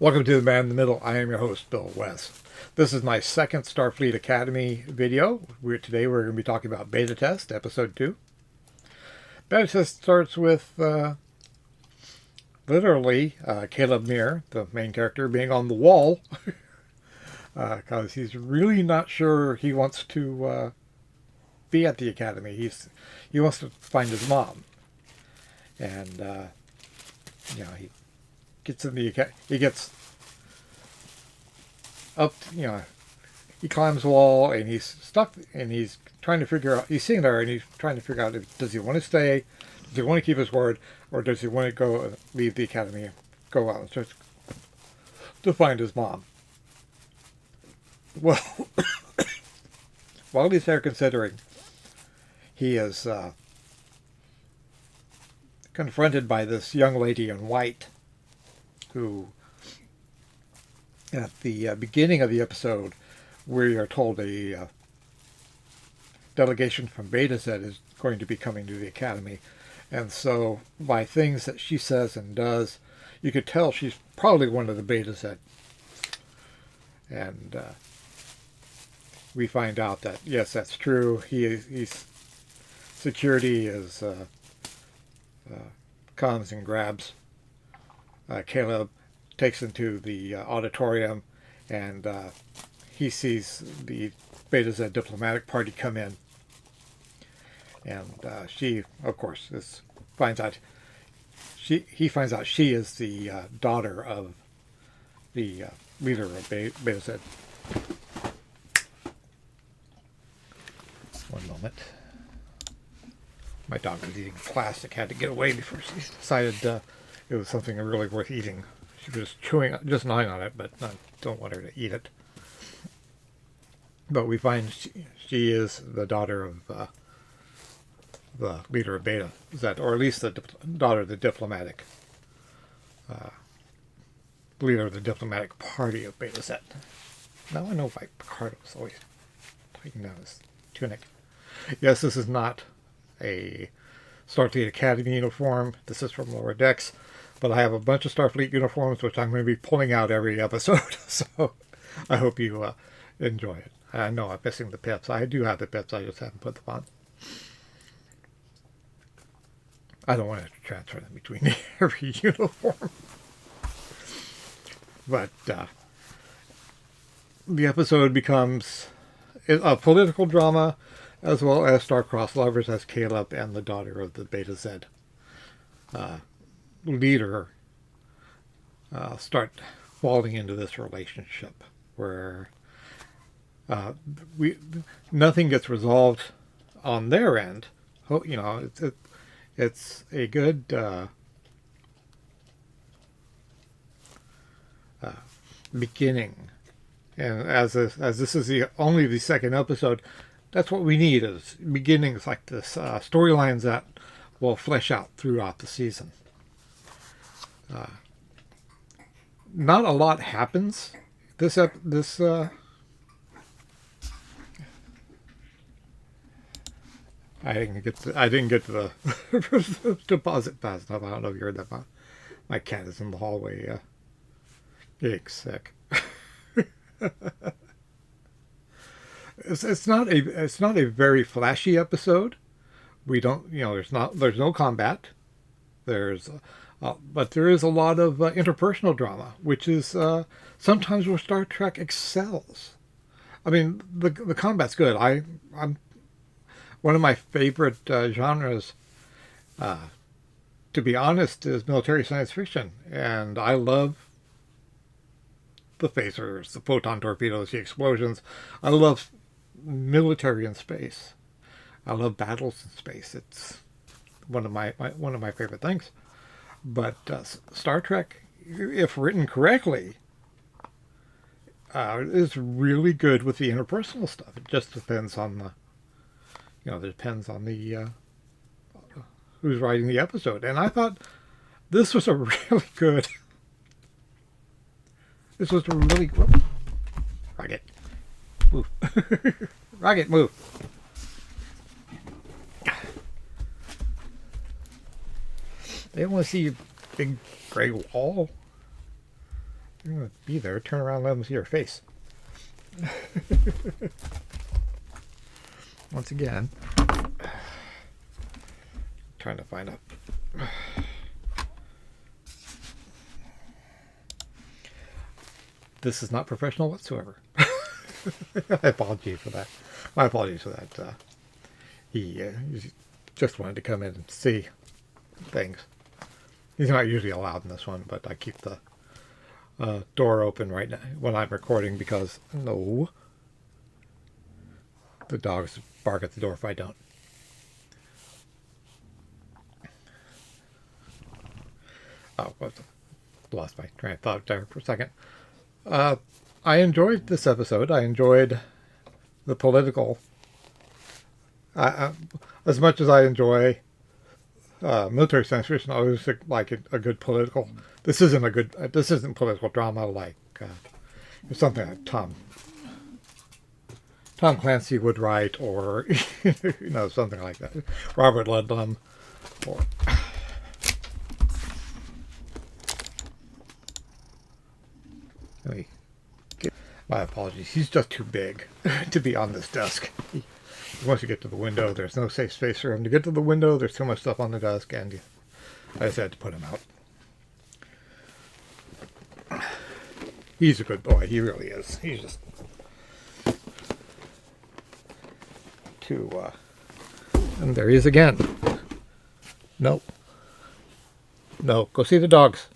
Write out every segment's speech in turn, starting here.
Welcome to The Man in the Middle. I am your host, Bill West. This is my second Starfleet Academy video. Today we're going to be talking about Beta Test, Episode 2. Beta Test starts with, literally, Caleb Meir, the main character, being on the wall. Because he's really not sure he wants to be at the Academy. He wants to find his mom. And, he gets in the, he gets up, he climbs the wall and he's stuck and he's trying to figure out, he's sitting there and he's trying to figure out, does he want to stay, does he want to keep his word, or does he want to go and leave the Academy and go out and start to find his mom? Well, while he's there considering, he is confronted by this young lady in white who, at the beginning of the episode, we are told a delegation from Beta Z is going to be coming to the Academy. And so, by things that she says and does, you could tell she's probably one of the Beta Z. And we find out that, yes, that's true. He's security is comes and grabs Caleb, takes him to the auditorium, and he sees the Beta Z diplomatic party come in. And she, of course, finds out he finds out she is the daughter of the leader of Beta Z. One moment. My dog was eating plastic, had to get away before she decided it was something really worth eating. She was just gnawing on it, but I don't want her to eat it. But we find she is the daughter of the leader of Beta Z, or at least the daughter of the diplomatic leader of the diplomatic party of Beta Z. Now I know why Picard was always taking down his tunic. Yes, this is not a Starfleet Academy uniform. This is from Lower Decks. But I have a bunch of Starfleet uniforms, which I'm going to be pulling out every episode. So I hope you enjoy it. I know I'm missing the pips. I do have the pips. I just haven't put them on. I don't want to transfer them between every uniform. But the episode becomes a political drama, as well as star-crossed lovers as Caleb and the daughter of the Beta Z leader start falling into this relationship where nothing gets resolved on their end. It's a good beginning, and as this is only the second episode, that's what we need, is beginnings like this, storylines that will flesh out throughout the season. Not a lot happens. I didn't get to the deposit fast enough. I don't know if you heard that. My cat is in the hallway getting sick. It's not a very flashy episode. We don't, there's no combat. But there is a lot of interpersonal drama, which is sometimes where Star Trek excels. I mean, the combat's good. I'm one of my favorite genres, to be honest, is military science fiction, and I love the phasers, the photon torpedoes, the explosions. I love military in space. I love battles in space. It's one of my favorite things. But Star Trek, if written correctly, is really good with the interpersonal stuff. It just depends on the who's writing the episode. And I thought this was a really good. This was a really good. Rocket, move. Rocket, move. They don't want to see your big gray wall. You're going to be there. Turn around and let them see your face. Once again, trying to find a... This is not professional whatsoever. I apologize for that. My apologies for that. He just wanted to come in and see things. He's not usually allowed in this one, but I keep the door open right now when I'm recording because no, the dogs bark at the door if I don't. Oh, lost my train of thought there for a second. I enjoyed this episode. I enjoyed the political. As much as I enjoy military science fiction, I always like a good political. This isn't political drama like something like Tom Clancy would write, or something like that. Robert Ludlum, or my apologies. He's just too big to be on this desk. He wants to get to the window. There's no safe space for him to get to the window. There's too much stuff on the desk, and I just had to put him out. He's a good boy. He really is. He's just too... And there he is again. No. No. Go see the dogs.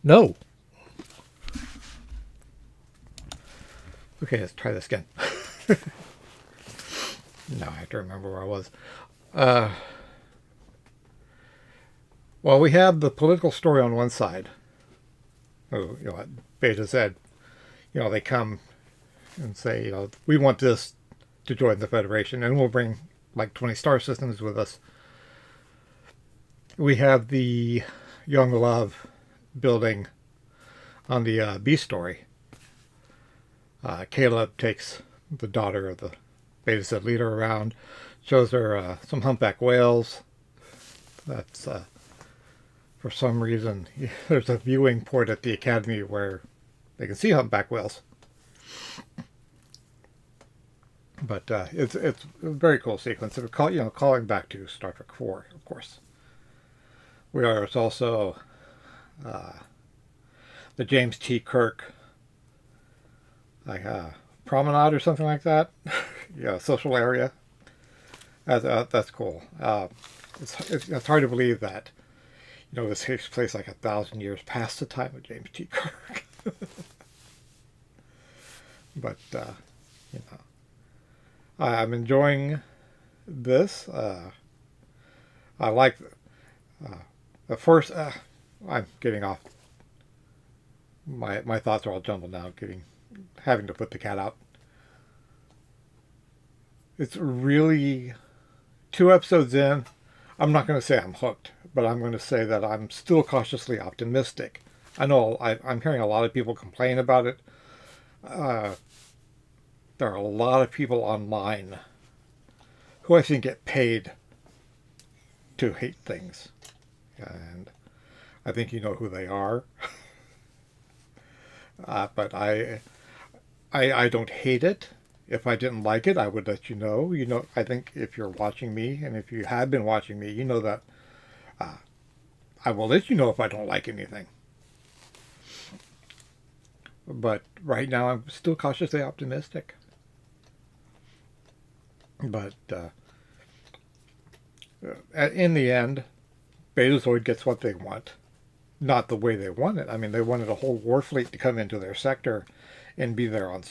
No. Okay, let's try this again. Now I have to remember where I was. Well, we have the political story on one side. Oh, Beta Z, they come and say, we want this to join the Federation, and we'll bring like 20 star systems with us. We have the young love building on the B story. Caleb takes the daughter of the Beta Z leader around, shows her some humpback whales. That's for some reason there's a viewing port at the academy where they can see humpback whales. But it's a very cool sequence. Calling back to Star Trek 4, of course. It's also the James T. Kirk promenade or something like that. Social area. That's cool. It's hard to believe that this takes place like 1,000 years past the time of James T. Kirk. But I'm enjoying this. I like the first. I'm getting off. My thoughts are all jumbled now. Having to put the cat out. It's really 2 episodes in. I'm not going to say I'm hooked, but I'm going to say that I'm still cautiously optimistic. I know I'm hearing a lot of people complain about it. There are a lot of people online who I think get paid to hate things. And I think you know who they are. But I don't hate it. If I didn't like it, I would let you know. I think if you're watching me, and if you have been watching me, you know that I will let you know if I don't like anything. But right now, I'm still cautiously optimistic. But in the end, Betazoid gets what they want. Not the way they want it. I mean, they wanted a whole war fleet to come into their sector and be there on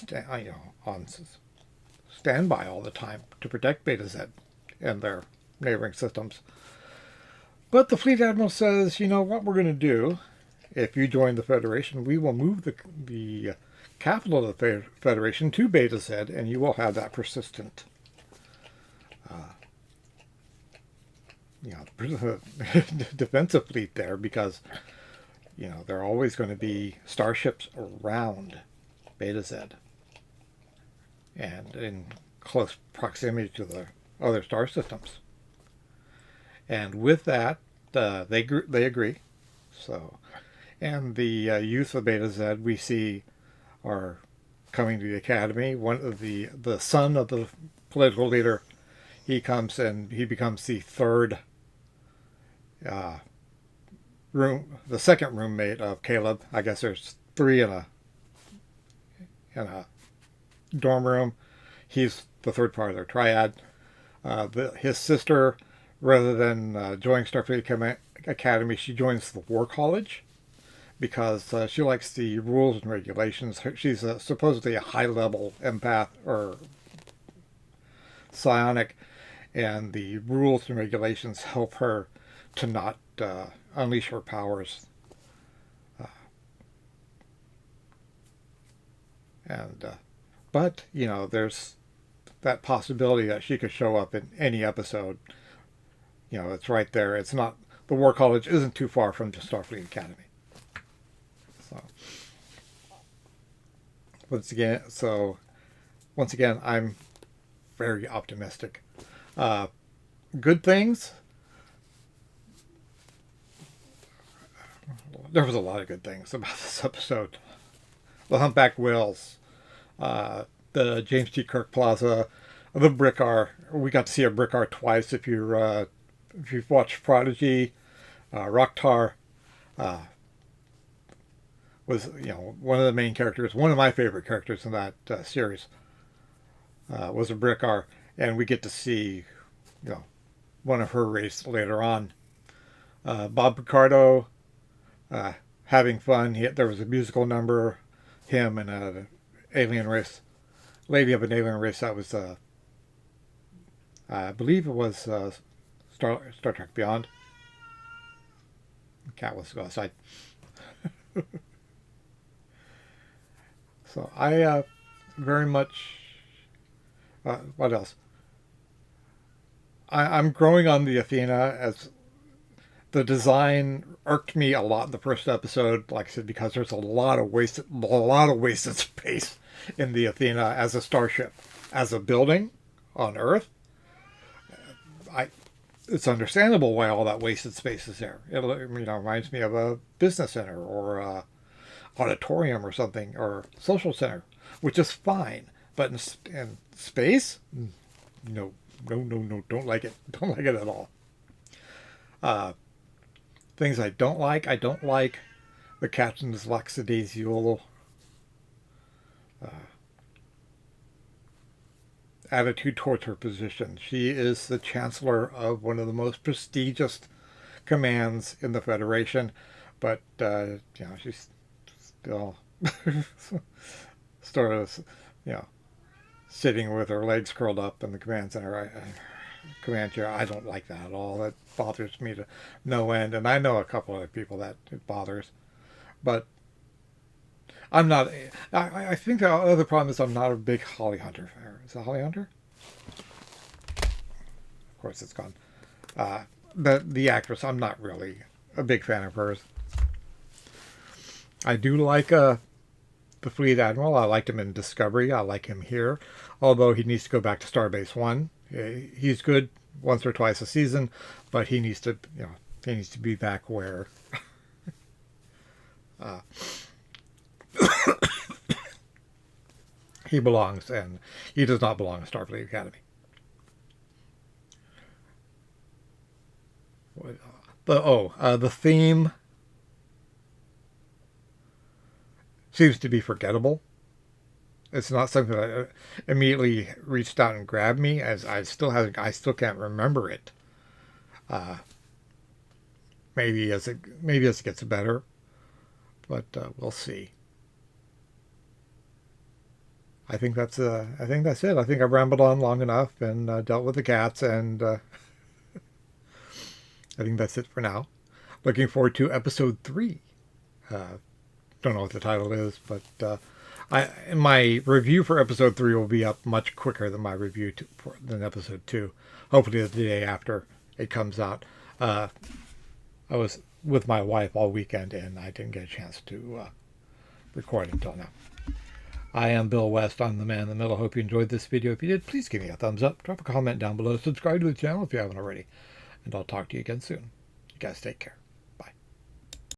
standby all the time to protect Beta Z and their neighboring systems. But the fleet admiral says, what we're going to do, if you join the Federation, we will move the capital of the Federation to Beta Z, and you will have that persistent defensive fleet there, because there are always going to be starships around Beta Z and in close proximity to the other star systems. And with that, they agree. So, And the youth of Beta Z we see are coming to the academy. One of the son of the political leader, he comes and he becomes the third uh, the second roommate of Caleb. I guess there's three in a dorm room. He's the third part of their triad. His sister, rather than joining Starfleet Academy, she joins the War College because she likes the rules and regulations. She's supposedly a high-level empath or psionic, and the rules and regulations help her to not unleash her powers. But, you know, there's that possibility that she could show up in any episode. You know, it's right there. It's not, the War College isn't too far from the Starfleet Academy. So, once again, I'm very optimistic. Good things. There was a lot of good things about this episode. The humpback whales, the James T. Kirk Plaza, the Brickar. We got to see a Brickar twice. If you've watched Prodigy, Rocktar was one of the main characters. One of my favorite characters in that series was a Brickar, and we get to see one of her race later on. Bob Picardo having fun. There was a musical number. Him and an alien race, lady of an alien race that was, I believe it was Star Trek Beyond. The cat wants to go outside. So I very much. What else? I'm growing on the Athena as the design irked me a lot in the first episode, like I said, because there's a lot of wasted space in the Athena as a starship. As a building on Earth, it's understandable why all that wasted space is there. It reminds me of a business center or a auditorium or something, or social center, which is fine. But in space, no, don't like it. Don't like it at all. Things I don't like the captain's lackadaisical attitude towards her position. She is the chancellor of one of the most prestigious commands in the Federation, but she's still sort of sitting with her legs curled up in the command center. Command chair. I don't like that at all. That bothers me to no end, and I know a couple other people that it bothers. But I'm not. I think the other problem is I'm not a big Holly Hunter fan. Is it Holly Hunter? Of course, it's gone. The actress, I'm not really a big fan of hers. I do like the Fleet Admiral. I liked him in Discovery. I like him here, although he needs to go back to Starbase 1. He's good once or twice a season, but he needs to, be back where he belongs, and he does not belong in Starfleet Academy. The theme seems to be forgettable. It's not something that immediately reached out and grabbed me, as I still can't remember it. Maybe as it gets better, but we'll see. I think that's it. I think I've rambled on long enough and dealt with the cats, and I think that's it for now. Looking forward to episode 3. Don't know what the title is, but my review for episode 3 will be up much quicker than my review than episode 2. Hopefully the day after it comes out. I was with my wife all weekend, and I didn't get a chance to record until now. I am Bill West. I'm the man in the middle. Hope you enjoyed this video. If you did, please give me a thumbs up. Drop a comment down below. Subscribe to the channel if you haven't already. And I'll talk to you again soon. You guys take care.